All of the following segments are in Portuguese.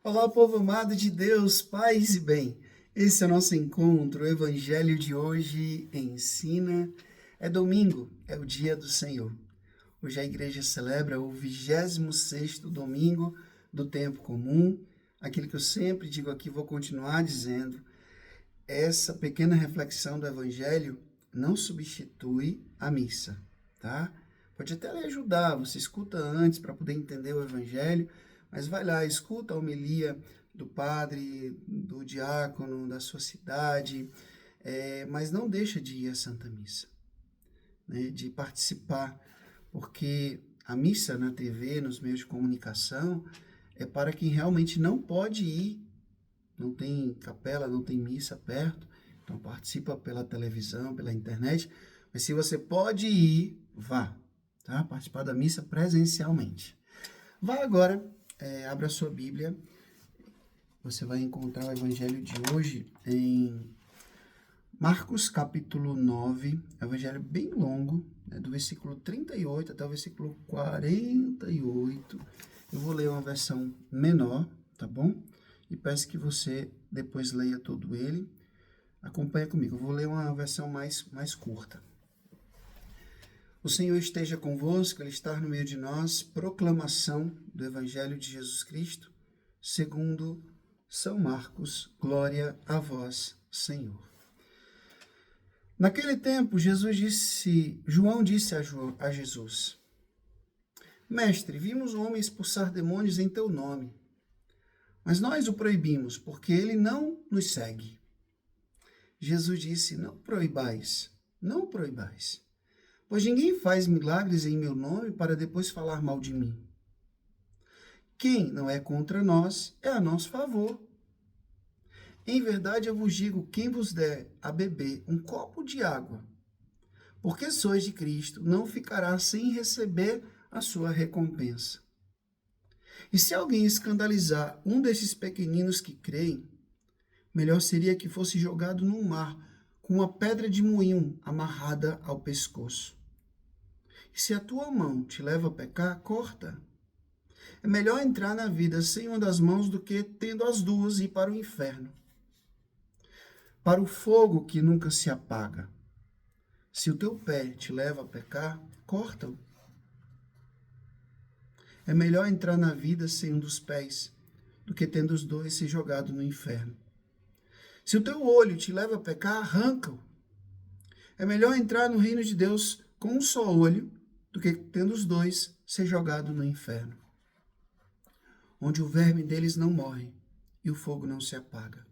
Olá, povo amado de Deus, paz e bem. Esse é o nosso encontro. O evangelho de hoje ensina. É domingo, é o dia do Senhor. Hoje a igreja celebra o 26º domingo do tempo comum. Aquilo que eu sempre digo aqui, vou continuar dizendo. Essa pequena reflexão do evangelho não substitui a missa, tá? Pode até lhe ajudar, você escuta antes para poder entender o evangelho, mas vai lá, escuta a homilia do padre, do diácono, da sua cidade, mas não deixa de ir à Santa Missa, né? De participar, porque a missa na TV, nos meios de comunicação, é para quem realmente não pode ir, não tem capela, não tem missa perto, então participa pela televisão, pela internet, mas se você pode ir, vá, tá? Participar da missa presencialmente. Vá agora, abra a sua Bíblia, você vai encontrar o evangelho de hoje em Marcos capítulo 9, evangelho bem longo, né, do versículo 38 até o versículo 48. Eu vou ler uma versão menor, tá bom? E peço que você depois leia todo ele. Acompanha comigo, eu vou ler uma versão mais curta. O Senhor esteja convosco, Ele está no meio de nós. Proclamação do Evangelho de Jesus Cristo, segundo São Marcos. Glória a vós, Senhor. Naquele tempo, João disse a Jesus: Mestre, vimos um homem expulsar demônios em teu nome, mas nós o proibimos, porque ele não nos segue. Jesus disse: Não proibais, não proibais, pois ninguém faz milagres em meu nome para depois falar mal de mim. Quem não é contra nós é a nosso favor. Em verdade eu vos digo, quem vos der a beber um copo de água, porque sois de Cristo, não ficará sem receber a sua recompensa. E se alguém escandalizar um desses pequeninos que creem, melhor seria que fosse jogado no mar com uma pedra de moinho amarrada ao pescoço. E se a tua mão te leva a pecar, corta. É melhor entrar na vida sem uma das mãos do que, tendo as duas, ir para o inferno, para o fogo que nunca se apaga. Se o teu pé te leva a pecar, corta-o. É melhor entrar na vida sem um dos pés do que, tendo os dois, ser jogado no inferno. Se o teu olho te leva a pecar, arranca-o. É melhor entrar no reino de Deus com um só olho do que, tendo os dois, ser jogado no inferno, onde o verme deles não morre e o fogo não se apaga.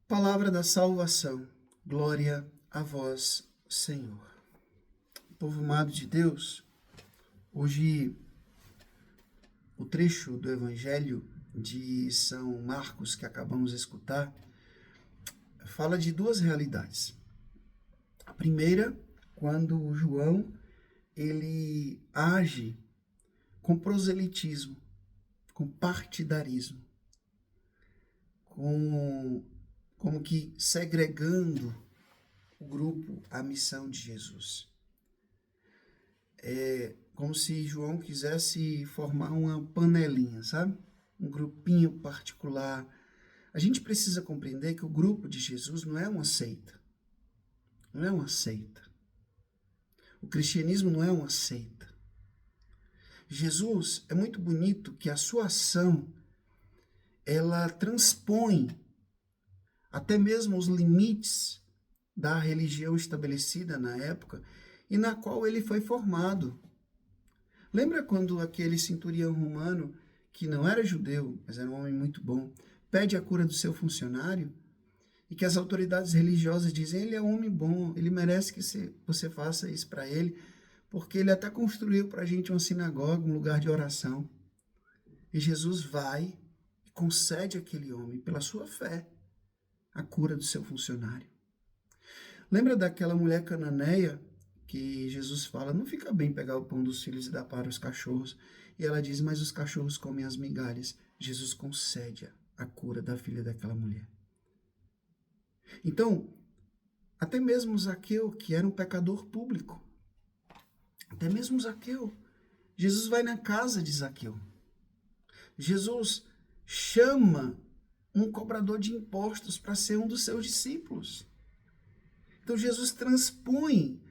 Palavra da salvação. Glória a vós, Senhor. Povo amado de Deus, hoje o trecho do Evangelho de São Marcos que acabamos de escutar fala de duas realidades. A primeira, quando João ele age com proselitismo, com partidarismo, como que segregando o grupo à missão de Jesus. É como se João quisesse formar uma panelinha, sabe? Um grupinho particular. A gente precisa compreender que o grupo de Jesus não é uma seita. Não é uma seita. O cristianismo não é uma seita. Jesus, é muito bonito que a sua ação, ela transpõe até mesmo os limites da religião estabelecida na época e na qual ele foi formado. Lembra quando aquele centurião romano, que não era judeu, mas era um homem muito bom, pede a cura do seu funcionário e que as autoridades religiosas dizem: ele é um homem bom, ele merece que você faça isso para ele, porque ele até construiu para a gente uma sinagoga, um lugar de oração. E Jesus vai e concede àquele homem, pela sua fé, a cura do seu funcionário. Lembra daquela mulher cananeia que Jesus fala: não fica bem pegar o pão dos filhos e dar para os cachorros? E ela diz: mas os cachorros comem as migalhas. Jesus concede a cura da filha daquela mulher. Então, até mesmo Zaqueu, que era um pecador público, até mesmo Zaqueu, Jesus vai na casa de Zaqueu. Jesus chama um cobrador de impostos para ser um dos seus discípulos. Então Jesus transpõe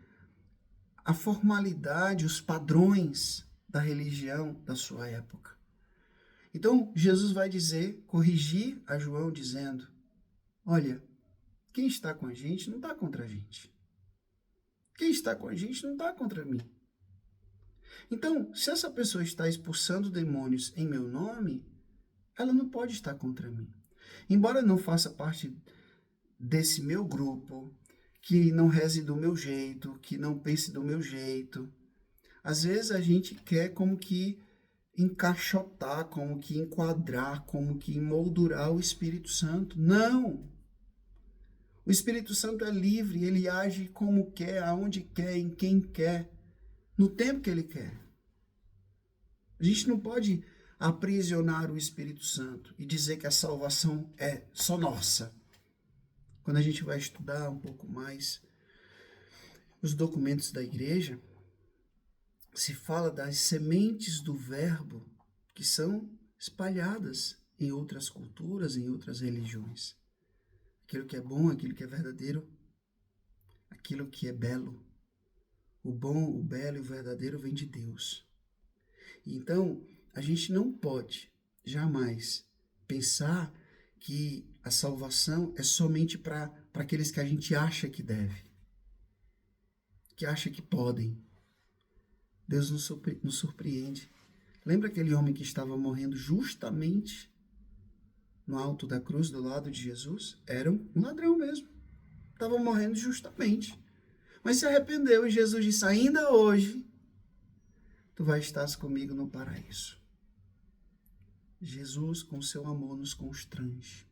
a formalidade, os padrões da religião da sua época. Então Jesus vai corrigir a João dizendo, olha, quem está com a gente não está contra a gente. Quem está com a gente não está contra mim. Então, se essa pessoa está expulsando demônios em meu nome, ela não pode estar contra mim. Embora não faça parte desse meu grupo, que não reze do meu jeito, que não pense do meu jeito, às vezes a gente quer como que encaixotar, como que enquadrar, como que emoldurar o Espírito Santo. Não! O Espírito Santo é livre, ele age como quer, aonde quer, em quem quer, no tempo que ele quer. A gente não pode aprisionar o Espírito Santo e dizer que a salvação é só nossa. Quando a gente vai estudar um pouco mais os documentos da igreja, se fala das sementes do verbo que são espalhadas em outras culturas, em outras religiões. Aquilo que é bom, aquilo que é verdadeiro, aquilo que é belo. O bom, o belo e o verdadeiro vem de Deus. Então, a gente não pode jamais pensar que a salvação é somente para aqueles que a gente acha que deve, que acha que podem. Deus nos surpreende. Lembra aquele homem que estava morrendo justamente no alto da cruz, do lado de Jesus? Era um ladrão mesmo. Estava morrendo justamente. Mas se arrependeu e Jesus disse, ainda hoje, tu vais estar comigo no paraíso. Jesus, com seu amor, nos constrange,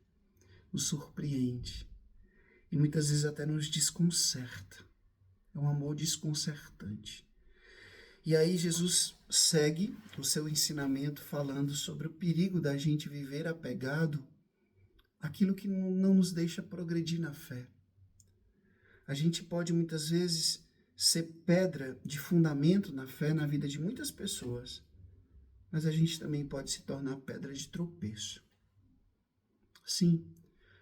nos surpreende e muitas vezes até nos desconcerta. É um amor desconcertante. E aí Jesus segue o seu ensinamento falando sobre o perigo da gente viver apegado àquilo que não nos deixa progredir na fé. A gente pode muitas vezes ser pedra de fundamento na fé na vida de muitas pessoas, mas a gente também pode se tornar pedra de tropeço. Sim,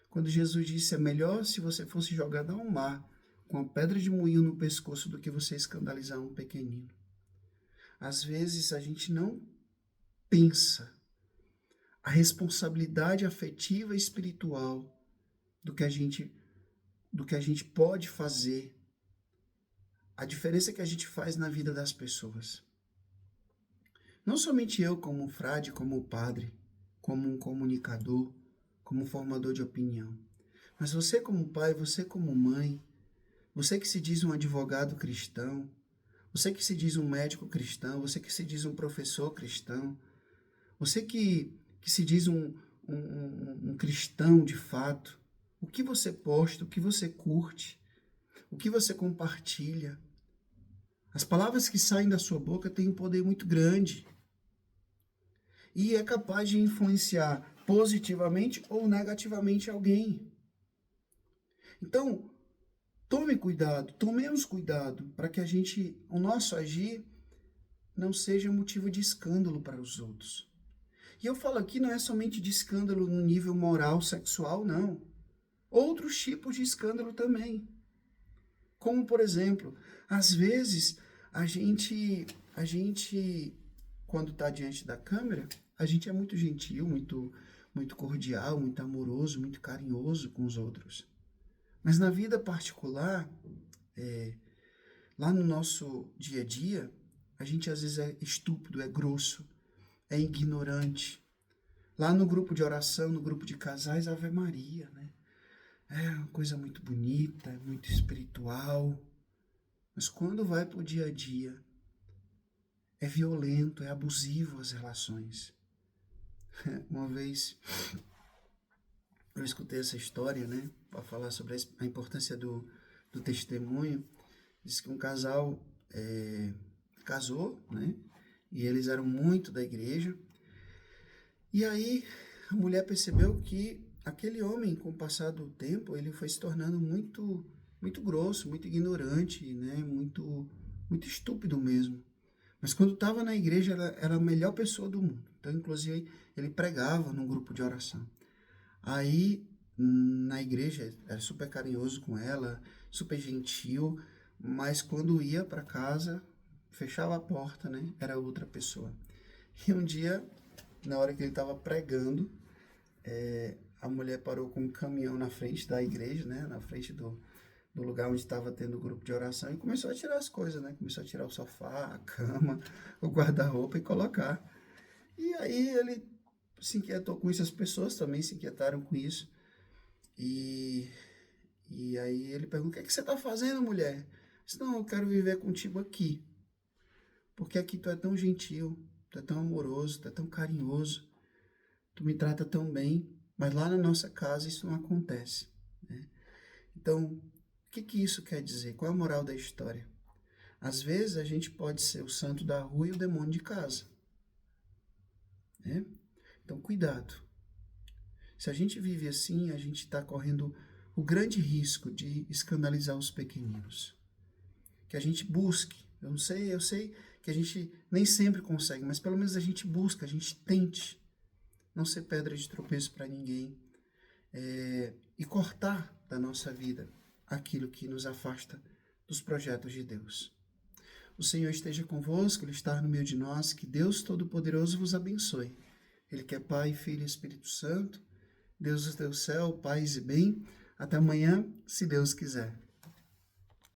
quando Jesus disse, é melhor se você fosse jogado ao mar com a pedra de moinho no pescoço do que você escandalizar um pequenino. Às vezes a gente não pensa a responsabilidade afetiva e espiritual do que a gente pode fazer, a diferença que a gente faz na vida das pessoas. Não somente eu como frade, como padre, como um comunicador, como formador de opinião, mas você como pai, você como mãe, você que se diz um advogado cristão, você que se diz um médico cristão, você que se diz um professor cristão, você que se diz um cristão de fato, o que você posta, o que você curte, o que você compartilha. As palavras que saem da sua boca têm um poder muito grande e é capaz de influenciar positivamente ou negativamente alguém. Então, tomemos cuidado para que o nosso agir não seja motivo de escândalo para os outros. E eu falo aqui não é somente de escândalo no nível moral, sexual, não. Outros tipos de escândalo também. Como, por exemplo, às vezes a gente quando está diante da câmera, a gente é muito gentil, muito cordial, muito amoroso, muito carinhoso com os outros. Mas na vida particular, lá no nosso dia a dia, a gente às vezes é estúpido, é grosso, é ignorante. Lá no grupo de oração, no grupo de casais, Ave Maria, né? É uma coisa muito bonita, muito espiritual. Mas quando vai para o dia a dia, é violento, é abusivo as relações. Uma vez eu escutei essa história, né? Para falar sobre a importância do testemunho. Diz que um casal casou, né? E eles eram muito da igreja. E aí a mulher percebeu que aquele homem, com o passar do tempo, ele foi se tornando muito grosso, muito ignorante, né? Muito estúpido mesmo. Mas quando estava na igreja, era a melhor pessoa do mundo. Então, inclusive, ele pregava num grupo de oração. Aí, na igreja, era super carinhoso com ela, super gentil, mas quando ia para casa, fechava a porta, né? Era outra pessoa. E um dia, na hora que ele estava pregando, a mulher parou com um caminhão na frente da igreja, né? Na frente do lugar onde estava tendo o grupo de oração e começou a tirar as coisas, né? Começou a tirar o sofá, a cama, o guarda-roupa e colocar. E aí ele se inquietou com isso, as pessoas também se inquietaram com isso. E, e aí ele perguntou, o que é que você está fazendo, mulher? Eu disse, não, eu quero viver contigo aqui. Porque aqui tu é tão gentil, tu é tão amoroso, tu é tão carinhoso, tu me trata tão bem, mas lá na nossa casa isso não acontece, né? Então, o que isso quer dizer? Qual é a moral da história? Às vezes a gente pode ser o santo da rua e o demônio de casa, né? Então, cuidado. Se a gente vive assim, a gente está correndo o grande risco de escandalizar os pequeninos. Que a gente busque. Eu sei que a gente nem sempre consegue, mas pelo menos a gente busca, a gente tente não ser pedra de tropeço para ninguém e cortar da nossa vida aquilo que nos afasta dos projetos de Deus. O Senhor esteja convosco, Ele está no meio de nós, que Deus Todo-Poderoso vos abençoe. Ele que é Pai, Filho e Espírito Santo, Deus do céu, paz e bem. Até amanhã, se Deus quiser.